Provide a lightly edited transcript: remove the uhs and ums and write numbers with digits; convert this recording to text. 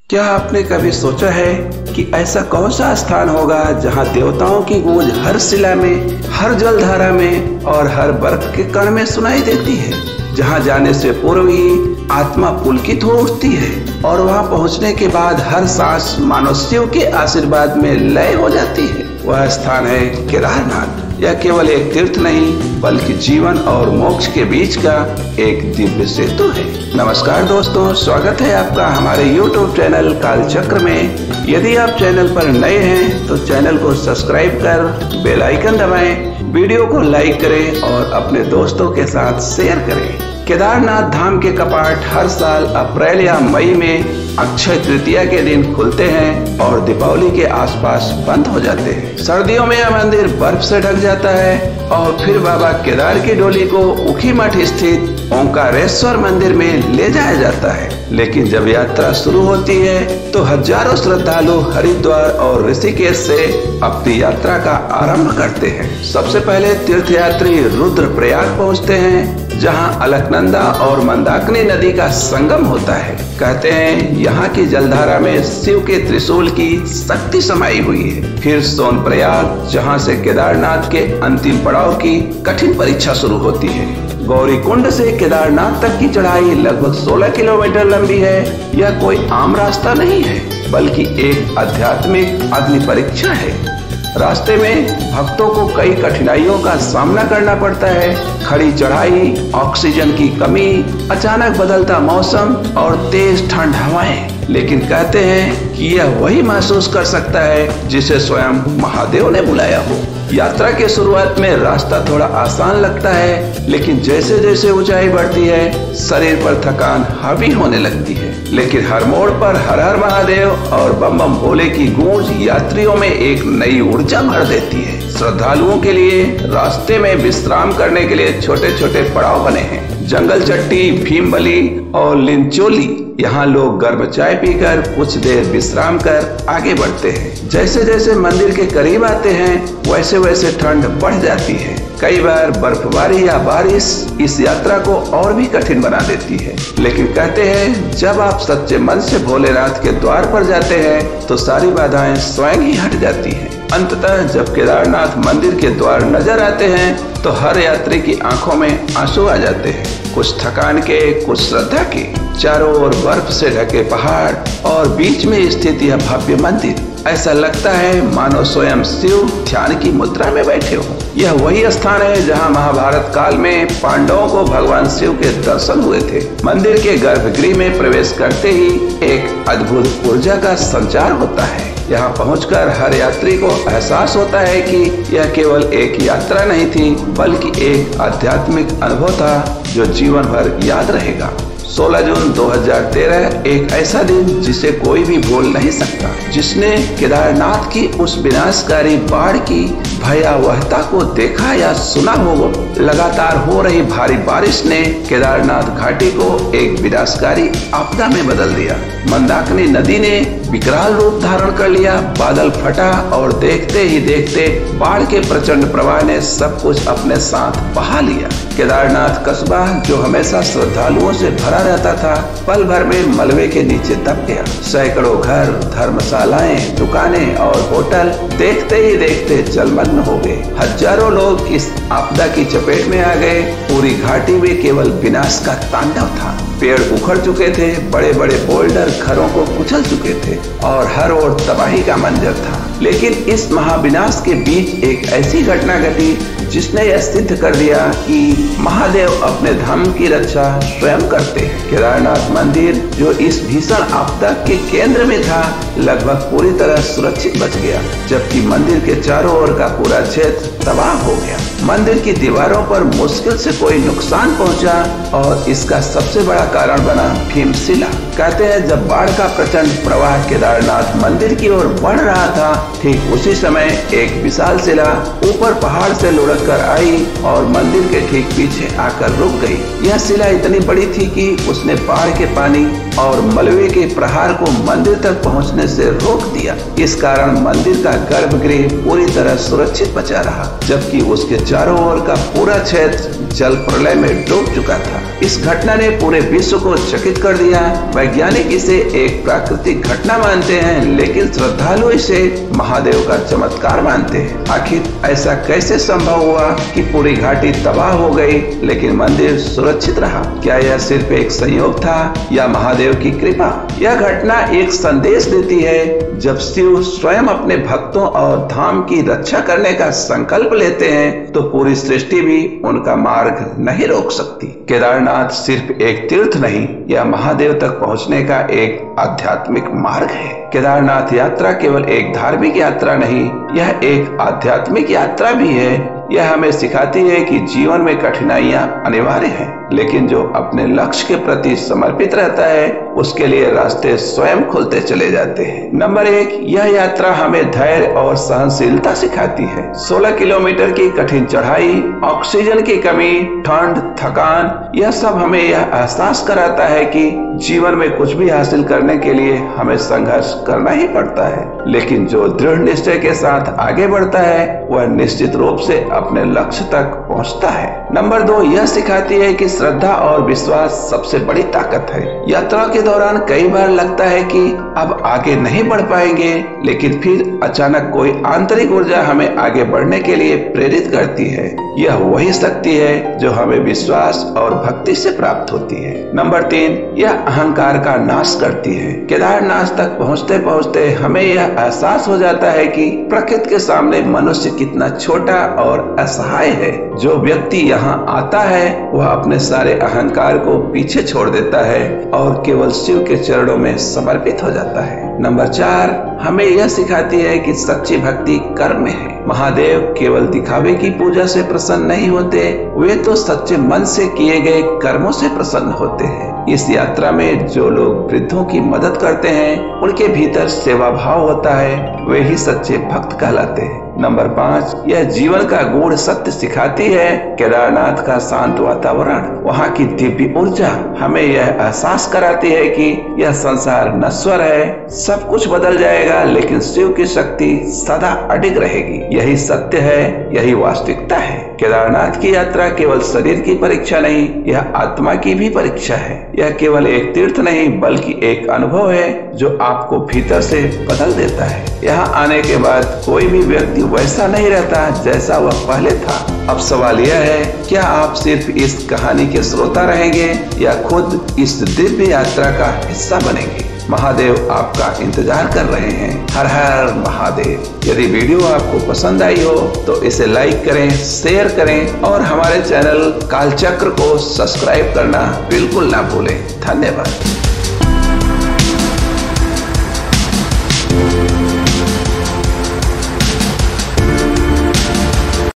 क्या आपने कभी सोचा है कि ऐसा कौन सा स्थान होगा जहां देवताओं की गूंज हर शिला में, हर जलधारा में और हर बर्फ के कण में सुनाई देती है, जहां जाने से पूर्व ही आत्मा पुलकित हो उठती है और वहां पहुंचने के बाद हर सांस मानव शिव के आशीर्वाद में लय हो जाती है। वह स्थान है केदारनाथ। यह केवल एक तीर्थ नहीं बल्कि जीवन और मोक्ष के बीच का एक दिव्य सेतु है। नमस्कार दोस्तों, स्वागत है आपका हमारे YouTube चैनल कालचक्र में। यदि आप चैनल पर नए हैं तो चैनल को सब्सक्राइब कर बेल आइकन दबाएं, वीडियो को लाइक करें और अपने दोस्तों के साथ शेयर करें। केदारनाथ धाम के कपाट हर साल अप्रैल या मई में अक्षय तृतीया के दिन खुलते हैं और दीपावली के आसपास बंद हो जाते हैं। सर्दियों में यह मंदिर बर्फ से ढक जाता है और फिर बाबा केदार की डोली को ऊखीमठ स्थित ओंकारेश्वर मंदिर में ले जाया जाता है। लेकिन जब यात्रा शुरू होती है तो हजारों श्रद्धालु हरिद्वार और ऋषिकेश से अपनी यात्रा का आरंभ करते हैं। सबसे पहले तीर्थयात्री रुद्रप्रयाग पहुंचते हैं, जहां अलकनंदा और मंदाकिनी नदी का संगम होता है। कहते हैं यहाँ की जलधारा में शिव के त्रिशूल की शक्ति समाई हुई है। फिर सोनप्रयाग, जहाँ से केदारनाथ के अंतिम पड़ाव की कठिन परीक्षा शुरू होती है। गौरीकुंड से केदारनाथ तक की चढ़ाई लगभग 16 किलोमीटर लंबी है। यह कोई आम रास्ता नहीं है बल्कि एक आध्यात्मिक अग्नि परीक्षा है। रास्ते में भक्तों को कई कठिनाइयों का सामना करना पड़ता है। खड़ी चढ़ाई, ऑक्सीजन की कमी, अचानक बदलता मौसम और तेज ठंड हवाएं। लेकिन कहते हैं कि यह वही महसूस कर सकता है जिसे स्वयं महादेव ने बुलाया हो। यात्रा के शुरुआत में रास्ता थोड़ा आसान लगता है, लेकिन जैसे जैसे ऊंचाई बढ़ती है शरीर पर थकान हावी होने लगती है। लेकिन हर मोड़ पर हर हर महादेव और बम बम भोले की गूंज यात्रियों में एक नई ऊर्जा भर देती है। श्रद्धालुओं के लिए रास्ते में विश्राम करने के लिए छोटे छोटे पड़ाव बने हैं। जंगल चट्टी, भीमबली और लिंचोली, यहाँ लोग गर्म चाय पीकर कुछ देर विश्राम कर आगे बढ़ते हैं। जैसे जैसे मंदिर के करीब आते हैं वैसे वैसे ठंड बढ़ जाती है। कई बार बर्फबारी या बारिश इस यात्रा को और भी कठिन बना देती है। लेकिन कहते हैं जब आप सच्चे मन से भोलेनाथ के द्वार पर जाते हैं तो सारी बाधाएं स्वयं ही हट जाती हैं। अंततः जब केदारनाथ मंदिर के द्वार नजर आते हैं तो हर यात्री की आंखों में आंसू आ जाते हैं, कुछ थकान के, कुछ श्रद्धा के। चारों ओर बर्फ से ढके पहाड़ और बीच में स्थित यह भव्य मंदिर, ऐसा लगता है मानो स्वयं शिव ध्यान की मुद्रा में बैठे हो। यह वही स्थान है जहां महाभारत काल में पांडवों को भगवान शिव के दर्शन हुए थे। मंदिर के गर्भगृह में प्रवेश करते ही एक अद्भुत ऊर्जा का संचार होता है। यहाँ पहुंचकर हर यात्री को एहसास होता है कि यह केवल एक यात्रा नहीं थी बल्कि एक आध्यात्मिक अनुभव था जो जीवन भर याद रहेगा। 16 जून 2013 एक ऐसा दिन जिसे कोई भी भूल नहीं सकता, जिसने केदारनाथ की उस विनाशकारी बाढ़ की भयावहता को देखा या सुना हो। लगातार हो रही भारी बारिश ने केदारनाथ घाटी को एक विनाशकारी आपदा में बदल दिया। मंदाकिनी नदी ने विकराल रूप धारण कर लिया, बादल फटा और देखते ही देखते बाढ़ के प्रचंड प्रवाह ने सब कुछ अपने साथ बहा लिया। केदारनाथ कस्बा, जो हमेशा श्रद्धालुओं से भरा रहता था, पल भर में मलबे के नीचे दब गया। सैकड़ों घर, धर्मशालाएं, दुकानें और होटल देखते ही देखते जलमग्न हो गए। हजारों लोग इस आपदा की चपेट में आ गए। पूरी घाटी में केवल विनाश का तांडव था। पेड़ उखड़ चुके थे, बड़े बड़े बोल्डर घरों को कुचल चुके थे और हर ओर तबाही का मंजर था। लेकिन इस महाविनाश के बीच एक ऐसी घटना घटी जिसने यह सिद्ध कर दिया कि महादेव अपने धाम की रक्षा स्वयं करते हैं। केदारनाथ मंदिर, जो इस भीषण आपदा के केंद्र में था, लगभग पूरी तरह सुरक्षित बच गया, जबकि मंदिर के चारों ओर का पूरा क्षेत्र तबाह हो गया। मंदिर की दीवारों पर मुश्किल से कोई नुकसान पहुंचा और इसका सबसे बड़ा कारण बना भीमशिला। कहते हैं जब बाढ़ का प्रचंड प्रवाह केदारनाथ मंदिर की ओर बढ़ रहा था, ठीक उसी समय एक विशाल शिला ऊपर पहाड़ से लुढ़क कर आई और मंदिर के ठीक पीछे आकर रुक गई। यह शिला इतनी बड़ी थी कि उसने बाढ़ के पानी और मलबे के प्रहार को मंदिर तक पहुंचने से रोक दिया। इस कारण मंदिर का गर्भगृह पूरी तरह सुरक्षित बचा रहा, जबकि उसके चारों ओर का पूरा क्षेत्र जल प्रलय में डूब चुका था। इस घटना ने पूरे विश्व को चकित कर दिया। वैज्ञानिक इसे एक प्राकृतिक घटना मानते हैं, लेकिन श्रद्धालु इसे महादेव का चमत्कार मानते हैं। आखिर ऐसा कैसे संभव हुआ कि पूरी घाटी तबाह हो गई लेकिन मंदिर सुरक्षित रहा? क्या यह सिर्फ एक संयोग था या महादेव की कृपा? यह घटना एक संदेश देती है, जब शिव स्वयं अपने भक्तों और धाम की रक्षा करने का संकल्प लेते हैं तो पूरी सृष्टि भी उनका मार्ग नहीं रोक सकती। केदारनाथ सिर्फ एक तीर्थ नहीं, यह महादेव तक पहुंचने का एक आध्यात्मिक मार्ग है। केदारनाथ यात्रा केवल एक धार्मिक यात्रा नहीं, यह एक आध्यात्मिक यात्रा भी है। यह हमें सिखाती है कि जीवन में कठिनाइयां अनिवार्य हैं, लेकिन जो अपने लक्ष्य के प्रति समर्पित रहता है उसके लिए रास्ते स्वयं खुलते चले जाते हैं। नंबर 1, यह यात्रा हमें धैर्य और सहनशीलता सिखाती है। 16 किलोमीटर की कठिन चढ़ाई, ऑक्सीजन की कमी, ठंड, थकान, यह सब हमें यह एहसास कराता है कि जीवन में कुछ भी हासिल करने के लिए हमें संघर्ष करना ही पड़ता है, लेकिन जो दृढ़ निश्चय के साथ आगे बढ़ता है वह निश्चित रूप से अपने लक्ष्य तक पहुंचता है। नंबर 2, यह सिखाती है कि श्रद्धा और विश्वास सबसे बड़ी ताकत है। यात्रा के दौरान कई बार लगता है कि अब आगे नहीं बढ़ पाएंगे, लेकिन फिर अचानक कोई आंतरिक ऊर्जा हमें आगे बढ़ने के लिए प्रेरित करती है। यह वही शक्ति है जो हमें विश्वास और भक्ति से प्राप्त होती है। नंबर 3, यह अहंकार का नाश करती है। केदारनाथ तक पहुँचते पहुँचते हमें यह एहसास हो जाता है कि प्रकृति के सामने मनुष्य कितना छोटा और असहाय है। जो व्यक्ति यहाँ आता है वह अपने सारे अहंकार को पीछे छोड़ देता है और केवल शिव के चरणों में समर्पित हो जाता है। नंबर 4, हमें यह सिखाती है कि सच्ची भक्ति कर्म में है। महादेव केवल दिखावे की पूजा से प्रसन्न नहीं होते, वे तो सच्चे मन से किए गए कर्मों से प्रसन्न होते हैं। इस यात्रा में जो लोग वृद्धों की मदद करते हैं उनके भीतर सेवा भाव होता है, वे ही सच्चे भक्त कहलाते हैं। नंबर 5, यह जीवन का गूढ़ सत्य सिखाती है। केदारनाथ का शांत वातावरण, वहाँ की दिव्य ऊर्जा हमें यह एहसास कराती है कि यह संसार नश्वर है, सब कुछ बदल जाएगा, लेकिन शिव की शक्ति सदा अडिग रहेगी। यही सत्य है, यही वास्तविकता है। केदारनाथ की यात्रा केवल शरीर की परीक्षा नहीं, यह आत्मा की भी परीक्षा है। यह केवल एक तीर्थ नहीं बल्कि एक अनुभव है जो आपको भीतर से बदल देता है। यहाँ आने के बाद कोई भी व्यक्ति वैसा नहीं रहता जैसा वह पहले था। अब सवाल यह है, क्या आप सिर्फ इस कहानी के श्रोता रहेंगे या खुद इस दिव्य यात्रा का हिस्सा बनेंगे? महादेव आपका इंतजार कर रहे हैं। हर हर महादेव। यदि वीडियो आपको पसंद आई हो तो इसे लाइक करें, शेयर करें और हमारे चैनल कालचक्र को सब्सक्राइब करना बिल्कुल ना भूलें। धन्यवाद।